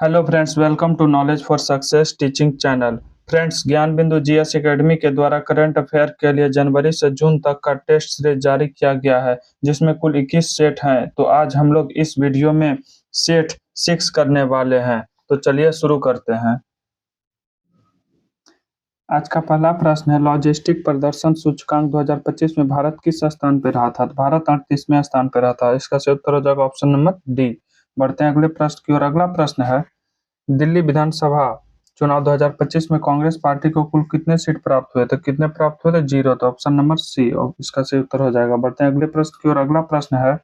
Hello friends, welcome to knowledge for success teaching channel. Friends, Gyan Bindu GS academy के द्वारा current affair के लिए जनवरी से जून तक का टेस्ट सीरीज जारी किया गया है, जिसमें कुल 21 सेट हैं। तो आज हम लोग इस वीडियो में सेट 6 करने वाले हैं। तो चलिए शुरू करते हैं। आज का पहला प्रश्न है, लॉजिस्टिक प्रदर्शन सूचकांक 2025 में भारत किस स्थान पर रहा था? भारत 38वें स्थान पर रहा था। इसका सही उत्तर हो जाएगा ऑप्शन नंबर डी। बढ़ते हैं अगले प्रश्न की ओर। अगला प्रश्न है, दिल्ली विधानसभा चुनाव 2025 में कांग्रेस पार्टी को कुल कितने सीट प्राप्त हुए थे? कितने प्राप्त हुए थे? 0। तो ऑप्शन नंबर सी और इसका सही उत्तर हो जाएगा। बढ़ते हैं अगले प्रश्न की ओर। अगला प्रश्न है,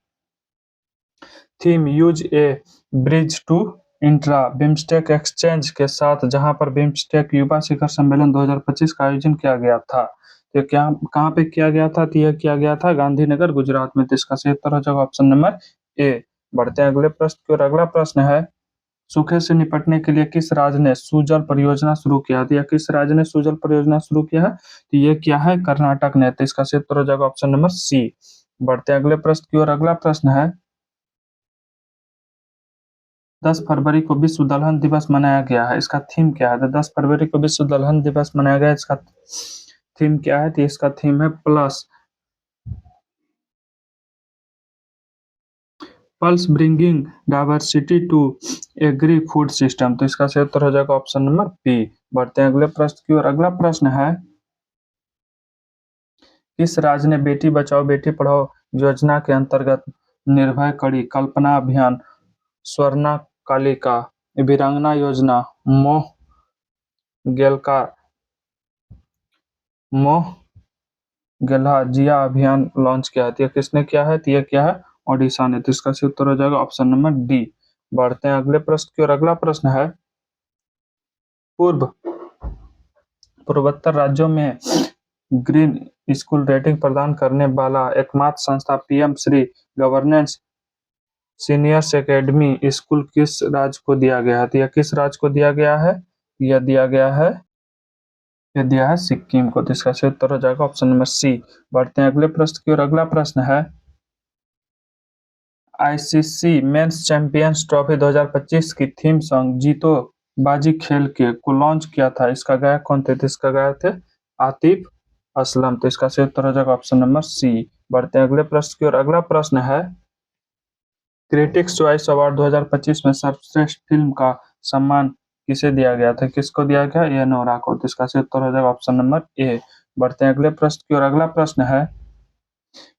theme use a bridge to intra BIMSTEC exchange के साथ जहां पर बिम्स्टेक युवा शिखर सम्मेलन 2025 का आयोजन किया गया था। तो क्या कहाँ पे किया गया था? तो यह किया गया था गांधीनगर, गुजरात में। तो इसका सही उत्तर हो जाएगा ऑप्शन नंबर ए। बढ़ते हैं अगले प्रश्न की ओर। अगला प्रश्न है, सूखे से निपटने के लिए किस राज्य ने सुजल परियोजना शुरू किया? तो किस राज्य ने सुजल परियोजना शुरू किया है? तो ये क्या है? कर्नाटक ने। तो इसका सही उत्तर हो जाएगा ऑप्शन नंबर सी। बढ़ते हैं अगले प्रश्न की ओर। अगला प्रश्न है, 10 फरवरी को विश्व दलहन दिवस मनाया गया है, इसका थीम क्या है? तो 10 फरवरी को विश्व दलहन दिवस मनाया गया है, इसका थीम क्या है? तो इसका थीम है pulse bringing diversity to agri food system. तो इसका सही उत्तर हो जाएगा ऑप्शन नंबर बी। बढ़ते हैं अगले प्रश्न की ओर। अगला प्रश्न है, किस राज्य ने बेटी बचाओ बेटी पढ़ाओ योजना के अंतर्गत निर्भय कड़ी, कल्पना अभियान, स्वर्णा कालिका, वीरांगना योजना, गेलका मोह गेल्हा जिया अभियान लॉन्च किया है? तो ये किसने किया है? तो ये क्या है? ओडिशा ने। तो इसका सही उत्तर हो जाएगा ऑप्शन नंबर डी। बढ़ते हैं अगले प्रश्न की ओर। अगला प्रश्न है, पूर्व पूर्वोत्तर राज्यों में ग्रीन स्कूल रेटिंग प्रदान करने वाला एकमात्र संस्था PM Shri governance seniors academy school किस राज्य को दिया गया है? तो यह किस राज्य को दिया गया है? यह दिया है सिक्किम को। तो इसका सही उत्तर हो जाएगा ऑप्शन नंबर सी। बढ़ते हैं अगले प्रश्न की ओर। अगला प्रश्न है, आईसीसी मेंस चैंपियंस ट्रॉफी 2025 की थीम सॉन्ग जीतो बाजी खेल के को लॉन्च किया था, इसका गायक कौन थे? तो इसका गायक थे आतिफ असलम। तो इसका सही उत्तर हो जाएगा ऑप्शन नंबर सी। बढ़ते हैं अगले प्रश्न की ओर। अगला प्रश्न है, क्रिटिक्स चॉइस अवार्ड 2025 में सर्वश्रेष्ठ फिल्म का सम्मान किसे दिया गया था? किसको दिया गया? ये नोरा को। तो इसका सही उत्तर हो जाएगा ऑप्शन नंबर ए। बढ़ते हैं अगले प्रश्न की ओर। अगला प्रश्न है,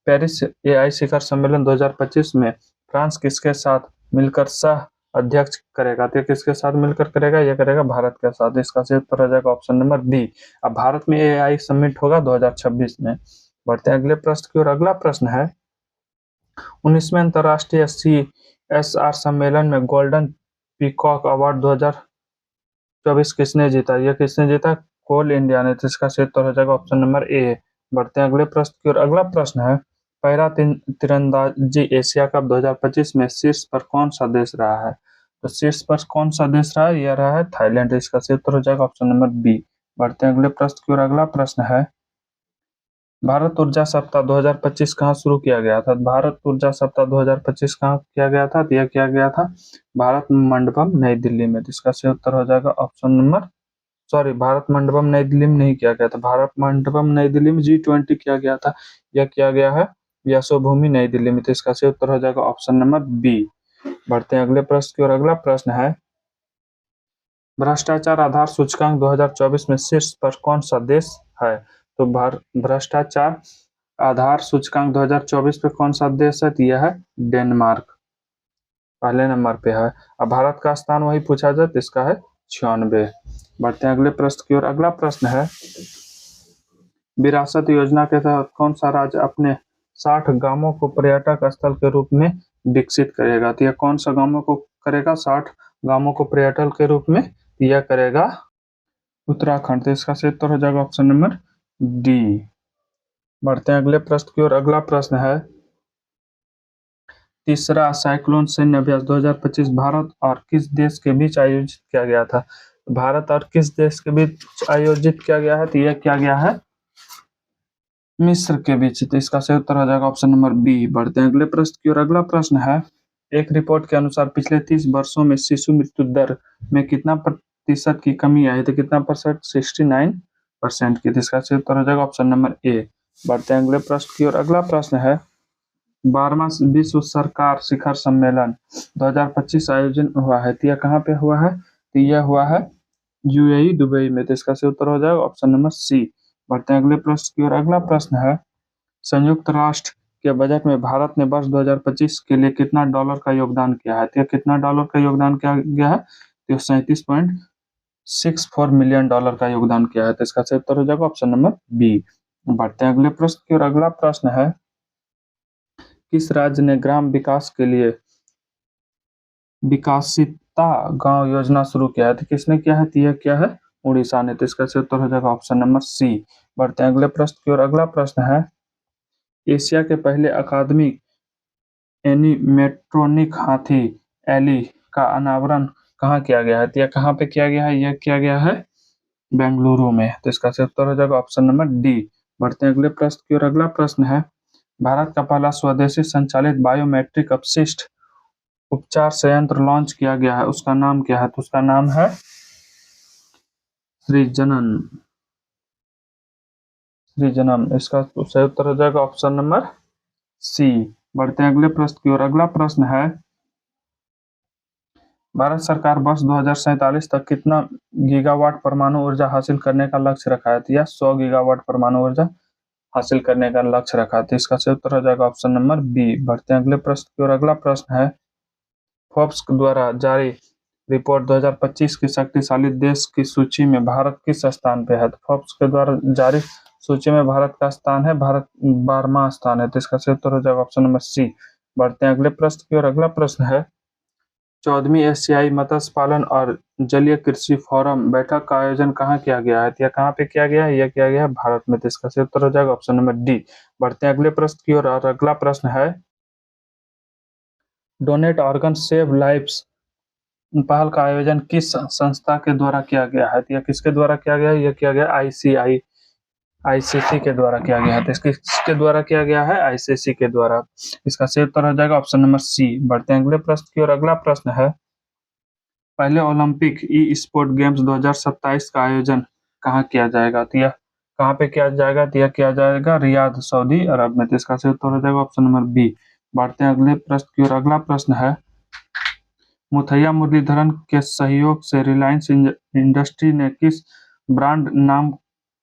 पेरिस एआई शिखर सम्मेलन 2025 में फ्रांस किसके साथ मिलकर सह अध्यक्ष करेगा? तो किसके साथ मिलकर करेगा? ये करेगा भारत के साथ। इसका सही उत्तर हो जाएगा ऑप्शन नंबर डी। अब भारत में एआई समिट होगा 2026 में। बढ़ते हैं अगले प्रश्न की ओर। अगला प्रश्न है, 19वें अंतर्राष्ट्रीय सीएसआर सम्मेलन में गोल्डन पीकॉक अवार्ड 2024 किसने जीता? यह किसने जीता? कोल इंडिया ने। तो इसका सही उत्तर हो जाएगा ऑप्शन नंबर ए। बढ़ते हैं अगले प्रश्न की ओर। अगला प्रश्न है, पैरा तीरंदाजी एशिया कप 2025 में शीर्ष पर कौन सा देश रहा है? तो शीर्ष पर कौन सा देश रहा है? यह रहा है थाईलैंड। इसका सही उत्तर हो जाएगा ऑप्शन नंबर बी। बढ़ते हैं अगले प्रश्न की ओर। अगला प्रश्न है, भारत ऊर्जा सप्ताह 2025 कहाँ शुरू किया गया था? भारत ऊर्जा सप्ताह 2025 कहाँ किया गया था? तो यह किया गया था भारत मंडपम नई दिल्ली में। तो इसका सही उत्तर हो जाएगा ऑप्शन नंबर भारत मंडपम नई दिल्ली में नहीं किया गया था, भारत मंडपम नई दिल्ली में G20 किया गया था। यह किया गया है यशोभूमि नई दिल्ली में। तो इसका सही उत्तर हो जाएगा ऑप्शन नंबर बी। बढ़ते हैं अगले प्रश्न की ओर। अगला प्रश्न है, भ्रष्टाचार आधार सूचकांक 2024 में शीर्ष पर कौन सा देश है? तो भ्रष्टाचार आधार सूचकांक 2024 पे कौन सा देश है? तो यह है डेनमार्क, पहले नंबर पे है। अब भारत का स्थान वही पूछा जाए तो इसका है 96। बढ़ते हैं अगले प्रश्न की ओर। अगला प्रश्न है, विरासत योजना के तहत कौन सा राज्य अपने 60 गांवों को पर्यटक स्थल के रूप में विकसित करेगा? तो यह कौन सा गांवों को करेगा 60 गांवों को पर्यटक के रूप में? यह करेगा उत्तराखंड। तो इसका सही उत्तर हो जाएगा ऑप्शन नंबर डी। बढ़ते हैं अगले प्रश्न की ओर। अगला प्रश्न है, तीसरा साइक्लोन सैन्य अभ्यास 2025 भारत और किस देश के बीच आयोजित किया गया था? भारत और किस देश के बीच आयोजित किया गया है? तो यह किया गया है मिस्र के बीच। तो इसका सही उत्तर हो जाएगा ऑप्शन नंबर बी। बढ़ते हैं अगले प्रश्न की ओर। अगला प्रश्न है, एक रिपोर्ट के अनुसार पिछले 30 वर्षों में शिशु मृत्यु दर में कितना प्रतिशत की कमी आई? तो कितना परसेंट? 69% की। इसका सही उत्तर हो जाएगा ऑप्शन नंबर ए। बढ़ते हैं अगले प्रश्न की ओर। अगला प्रश्न है 12वां विश्व सरकार शिखर सम्मेलन 2025 आयोजन हुआ है, तो यह कहाँ पे हुआ है? तो यह हुआ है यूएई दुबई में। तो इसका सही उत्तर हो जाएगा ऑप्शन नंबर सी। बढ़ते हैं अगले प्रश्न की ओर। अगला प्रश्न है संयुक्त राष्ट्र के बजट में भारत ने वर्ष 2025 के लिए कितना डॉलर का योगदान किया है? तो यह कितना डॉलर का योगदान किया गया है? तो 37.64 मिलियन डॉलर का योगदान किया है। तो इसका सही उत्तर हो जाएगा ऑप्शन नंबर बी। बढ़ते हैं अगले प्रश्न की ओर। अगला प्रश्न है किस राज्य ने ग्राम विकास के लिए विकासिता गांव योजना शुरू किया है? तो किसने किया है? तो यह क्या है? उड़ीसा ने। तो इसका सही उत्तर हो जाएगा ऑप्शन नंबर सी। बढ़ते हैं अगले प्रश्न की ओर। अगला प्रश्न है एशिया के पहले अकादमिक एनिमेट्रोनिक हाथी एली का अनावरण कहाँ किया गया है? तो यह कहाँ पे किया गया है? यह किया गया है बेंगलुरु में। तो इसका सही उत्तर हो जाएगा ऑप्शन नंबर डी। बढ़ते हैं अगले प्रश्न की ओर। अगला प्रश्न है भारत का पहला स्वदेशी संचालित बायोमेट्रिक अपशिष्ट उपचार संयंत्र लॉन्च किया गया है, उसका नाम क्या है? तो उसका नाम है सृजनन। इसका सही उत्तर हो जाएगा ऑप्शन नंबर सी। बढ़ते हैं अगले प्रश्न की ओर। अगला प्रश्न है भारत सरकार वर्ष 2047 तक कितना गीगावाट परमाणु ऊर्जा हासिल करने का लक्ष्य रखा है? तो यह 100 गीगावाट परमाणु ऊर्जा हासिल करने का लक्ष्य रखा है। तो इसका सही उत्तर हो जाएगा ऑप्शन नंबर बी। बढ़ते हैं अगले प्रश्न की ओर। अगला प्रश्न है फोर्ब्स द्वारा जारी रिपोर्ट 2025 की शक्तिशाली देश की सूची में भारत किस स्थान पे है? तो फोर्ब्स के द्वारा जारी सूची में भारत का स्थान है, भारत 12वां स्थान है। तो इसका सही उत्तर हो जाएगा ऑप्शन नंबर सी। बढ़ते हैं अगले प्रश्न की ओर। अगला प्रश्न है 14वीं एशियाई मत्स्य पालन और जलीय कृषि फोरम बैठक का आयोजन कहाँ किया गया है? तो यह कहाँ पे किया गया है? यह किया गया है भारत में। तो इसका सही उत्तर हो जाएगा ऑप्शन नंबर डी। बढ़ते हैं अगले प्रश्न की ओर। और अगला प्रश्न है डोनेट ऑर्गन सेव लाइव्स पहल का आयोजन किस संस्था के द्वारा किया गया है? तो यह किसके द्वारा किया गया है? यह किया गया आईसीसी के द्वारा किया गया है। तो किसके द्वारा किया गया है? आईसीसी के द्वारा। इसका सही उत्तर हो जाएगा ऑप्शन नंबर सी। बढ़ते हैं अगले प्रश्न की ओर। अगला प्रश्न है पहले ओलंपिक ई स्पोर्ट गेम्स 2027 का आयोजन कहाँ किया जाएगा? तो यह कहाँ पे किया जाएगा? तो यह किया जाएगा रियाद, सऊदी अरब में। तो इसका सही उत्तर हो जाएगा ऑप्शन नंबर बी। बढ़ते हैं अगले प्रश्न की ओर। अगला प्रश्न है मुथैया मुरलीधरन के सहयोग से रिलायंस इंडस्ट्री ने किस ब्रांड नाम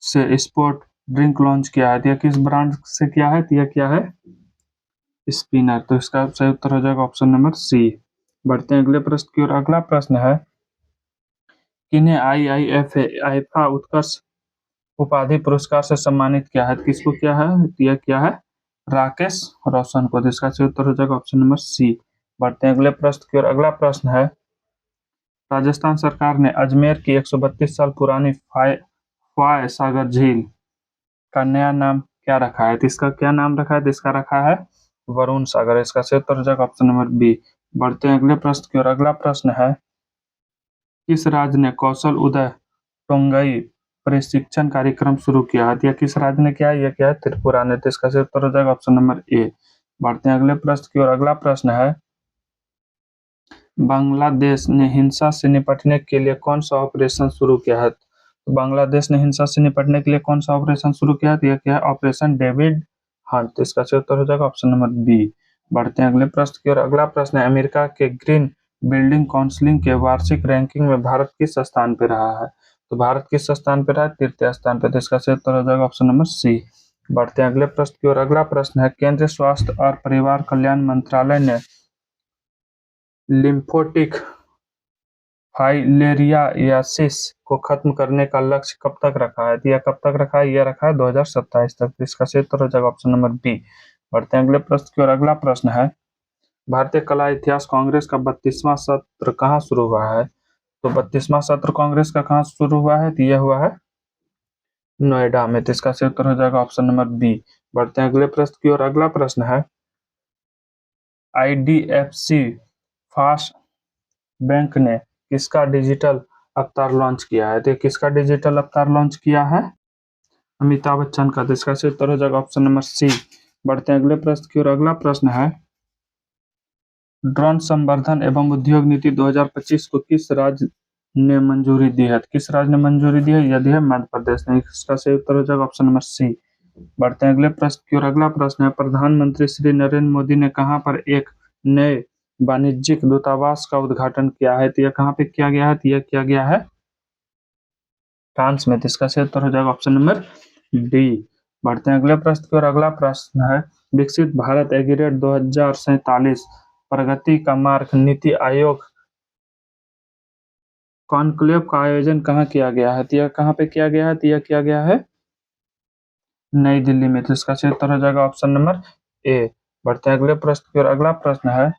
से स्पोर्ट ड्रिंक लॉन्च किया है? तो यह किस ब्रांड से किया है? तो यह क्या है? स्पिनर। तो इसका सही उत्तर हो जाएगा ऑप्शन नंबर सी। बढ़ते हैं अगले प्रश्न की ओर। अगला प्रश्न है किन्हें आईआईएफए उत्कर्ष उपाधि पुरस्कार से सम्मानित किया है? किसको किया है? तो यह किया है राकेश रोशन को। तो इसका सही उत्तर हो जाएगा ऑप्शन नंबर सी। बढ़ते हैं अगले प्रश्न की ओर। अगला प्रश्न है राजस्थान सरकार ने अजमेर की 132 साल पुरानी फाय सागर झील का नया नाम क्या रखा है? तो इसका क्या नाम रखा है? तो इसका रखा है वरुण सागर। इसका सही उत्तर हो जाएगा ऑप्शन नंबर बी। बढ़ते हैं अगले प्रश्न की ओर। अगला प्रश्न है किस राज्य ने कौशल उदय टोंगई प्रशिक्षण कार्यक्रम शुरू किया है? तो यह किस राज्य ने किया है? यह क्या है? त्रिपुरा ने। तो इसका सही उत्तर हो जाएगा ऑप्शन नंबर ए। बढ़ते हैं अगले प्रश्न की ओर। अगला प्रश्न है बांग्लादेश ने हिंसा से निपटने के लिए कौन सा ऑपरेशन शुरू किया है? तो बांग्लादेश ने हिंसा से निपटने के लिए कौन सा ऑपरेशन शुरू किया है? तो यह क्या है? Operation David Hunt. तो इसका सही उत्तर हो जाएगा ऑप्शन नंबर बी। बढ़ते हैं अगले प्रश्न की ओर। अगला प्रश्न है अमेरिका के ग्रीन बिल्डिंग काउंसिल के वार्षिक रैंकिंग में भारत किस स्थान पर रहा है? तो भारत किस स्थान पर रहा है? तृतीय स्थान पर। तो इसका सही उत्तर हो जाएगा ऑप्शन नंबर सी। बढ़ते हैं अगले प्रश्न की ओर। अगला प्रश्न है केंद्रीय स्वास्थ्य और परिवार कल्याण मंत्रालय ने लिम्फोटिक फाइलेरियासिस को खत्म करने का लक्ष्य कब तक रखा है? तो यह कब तक रखा है? यह रखा है 2027 तक। इसका सही उत्तर हो जाएगा ऑप्शन नंबर बी। बढ़ते हैं अगले प्रश्न की ओर। अगला प्रश्न है भारतीय कला इतिहास कांग्रेस का 32वां सत्र कहाँ शुरू हुआ है? तो 32वां सत्र कांग्रेस का कहाँ शुरू हुआ है? तो यह हुआ है नोएडा में। तो इसका सही उत्तर हो जाएगा ऑप्शन नंबर बी। बढ़ते हैं अगले प्रश्न की ओर। अगला प्रश्न है आईडीएफसी फास्ट बैंक ने किसका डिजिटल अवतार लॉन्च किया है? तो किसका डिजिटल अवतार लॉन्च किया है? अमिताभ बच्चन का। तो इसका सही उत्तर हो जाएगा ऑप्शन नंबर सी। बढ़ते हैं अगले प्रश्न की ओर। अगला प्रश्न है ड्रोन संवर्धन एवं उद्योग नीति 2025 को किस राज्य ने मंजूरी दी है? किस राज्य ने मंजूरी दी है? यदि है मध्य प्रदेश ने। इसका सही उत्तर हो जाएगा ऑप्शन नंबर सी। बढ़ते हैं अगले प्रश्न की ओर। अगला प्रश्न है, प्रधानमंत्री श्री नरेंद्र मोदी ने कहां पर एक नए वाणिज्यिक दूतावास का उद्घाटन किया है? तो यह कहां पे किया गया है? तो यह किया गया है फ्रांस में। तो इसका सही उत्तर हो जाएगा ऑप्शन नंबर डी। बढ़ते हैं अगले प्रश्न की ओर। अगला प्रश्न है, विकसित भारत एग्रीगेट 2047 प्रगति का मार्ग नीति आयोग कॉन्क्लेव का आयोजन कहाँ किया गया है? तो यह कहाँ पे किया गया है? तो यह किया गया है नई दिल्ली में। तो इसका सही उत्तर हो जाएगा ऑप्शन नंबर ए। बढ़ते हैं अगले प्रश्न की ओर। अगला प्रश्न है,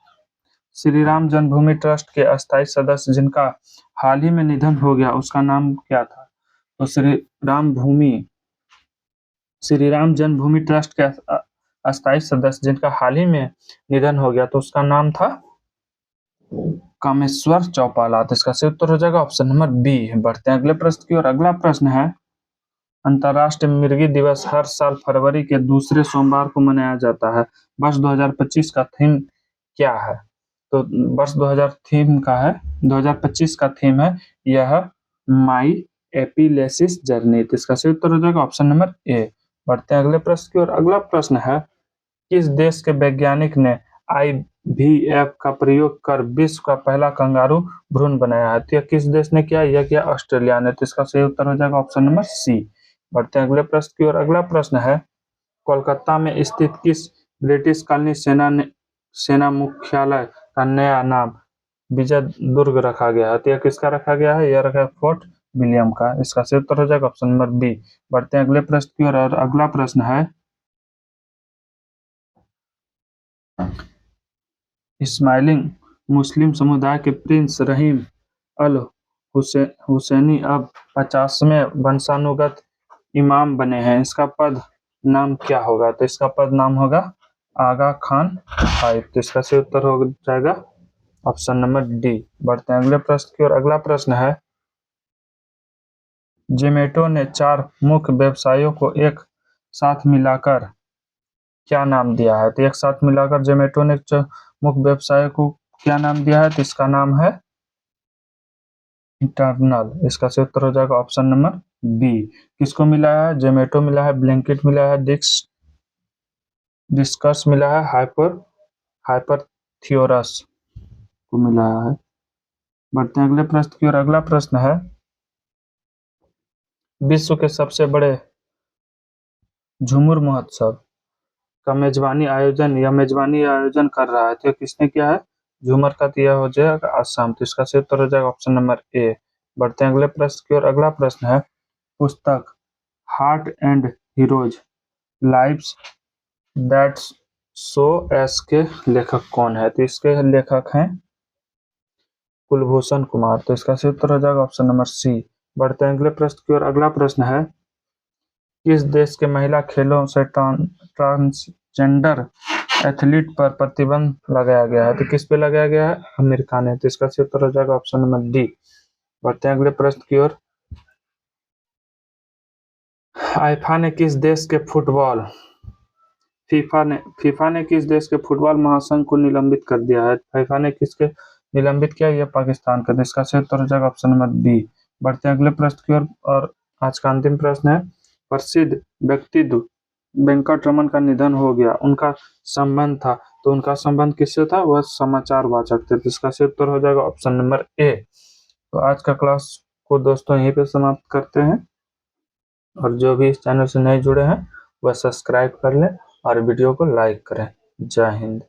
श्री राम जन्मभूमि ट्रस्ट के अस्थायी सदस्य जिनका हाल ही में निधन हो गया उसका नाम क्या था? तो श्री राम जन्मभूमि ट्रस्ट के अस्थायी सदस्य जिनका हाल ही में निधन हो गया तो उसका नाम था कामेश्वर चौपाला। तो इसका सही उत्तर हो जाएगा ऑप्शन नंबर बी। बढ़ते हैं अगले प्रश्न की ओर। अगला प्रश्न है, अंतर्राष्ट्रीय मिर्गी दिवस हर साल फरवरी के दूसरे सोमवार को मनाया जाता है। वर्ष 2025 का थीम क्या है? तो वर्ष 2025 का थीम है यह माई एपिलेसिस जर्नी। तो इसका सही उत्तर हो जाएगा ऑप्शन नंबर ए। बढ़ते हैं अगले प्रश्न की ओर। अगला प्रश्न है, किस देश के वैज्ञानिक ने IVF का प्रयोग कर विश्व का पहला कंगारू भ्रूण बनाया है? तो यह किस देश ने किया? यह किया ऑस्ट्रेलिया ने। तो इसका सही उत्तर हो जाएगा ऑप्शन नंबर सी। बढ़ते हैं अगले प्रश्न की ओर। अगला प्रश्न है, कोलकाता में स्थित किस ब्रिटिश कालीन सेना मुख्यालय का नया नाम विजय दुर्ग रखा गया है? तो यह किसका रखा गया है? यह रखा है फोर्ट विलियम का। इसका सही उत्तर हो जाएगा ऑप्शन नंबर बी। बढ़ते हैं अगले प्रश्न की ओर। और अगला प्रश्न है, इस्माइली मुस्लिम समुदाय के प्रिंस रहीम अल हुसैनी अब 50वें वंशानुगत इमाम बने हैं। इसका पद नाम क्या होगा? तो इसका पद नाम होगा आगा खान 5। तो इसका सही उत्तर हो जाएगा ऑप्शन नंबर डी। बढ़ते हैं अगले प्रश्न की ओर। अगला प्रश्न है, जोमेटो ने 4 मुख्य व्यवसायों को एक साथ मिलाकर क्या नाम दिया है? तो एक साथ मिलाकर जोमेटो ने मुख्य व्यवसाय को क्या नाम दिया है? तो इसका नाम है इंटरनल। इसका सही उत्तर हो जाएगा ऑप्शन नंबर बी। किसको मिला है? जोमेटो मिला है, ब्लिंकिट मिला है, डिस्कस मिला है, हाइपर थियोरस को मिला है। बढ़ते हैं अगले प्रश्न की ओर। अगला प्रश्न है, विश्व के सबसे बड़े झूमर महोत्सव का मेजबानी आयोजन कर रहा है। तो किसने किया है? झूमर का दिया हो जाएगा असम। तो इसका सही उत्तर हो जाएगा ऑप्शन नंबर ए। बढ़ते हैं अगले प्रश्न की ओर। अगला प्रश्न है, पुस्तक heart and heroes lives that so S के लेखक कौन है? तो इसके लेखक हैं कुलभूषण कुमार। तो इसका सही उत्तर हो जाएगा ऑप्शन नंबर सी। बढ़ते हैं अगले प्रश्न की ओर। अगला प्रश्न है, किस देश के महिला खेलों से ट्रांसजेंडर एथलीट पर प्रतिबंध लगाया गया है? तो किस पे लगाया गया है? अमेरिका ने। तो इसका सही उत्तर हो जाएगा ऑप्शन नंबर डी। बढ़ते हैं अगले प्रश्न की ओर। फीफा ने किस देश के फुटबॉल महासंघ को निलंबित कर दिया है? फीफा ने किसके निलंबित किया? यह पाकिस्तान का। इसका सही उत्तर हो जाएगा ऑप्शन नंबर बी। बढ़ते हैं अगले प्रश्न की ओर। और आज का अंतिम प्रश्न है, प्रसिद्ध व्यक्तित्व वेंकटरमन का निधन हो गया, उनका संबंध था, तो उनका संबंध किससे था? वह समाचार वाचक थे। तो इसका सही उत्तर हो जाएगा ऑप्शन नंबर ए। तो आज का क्लास को दोस्तों यहीं पे समाप्त करते हैं, और जो भी इस चैनल से नए जुड़े हैं वह सब्सक्राइब कर लें और वीडियो को लाइक करें। जय हिंद।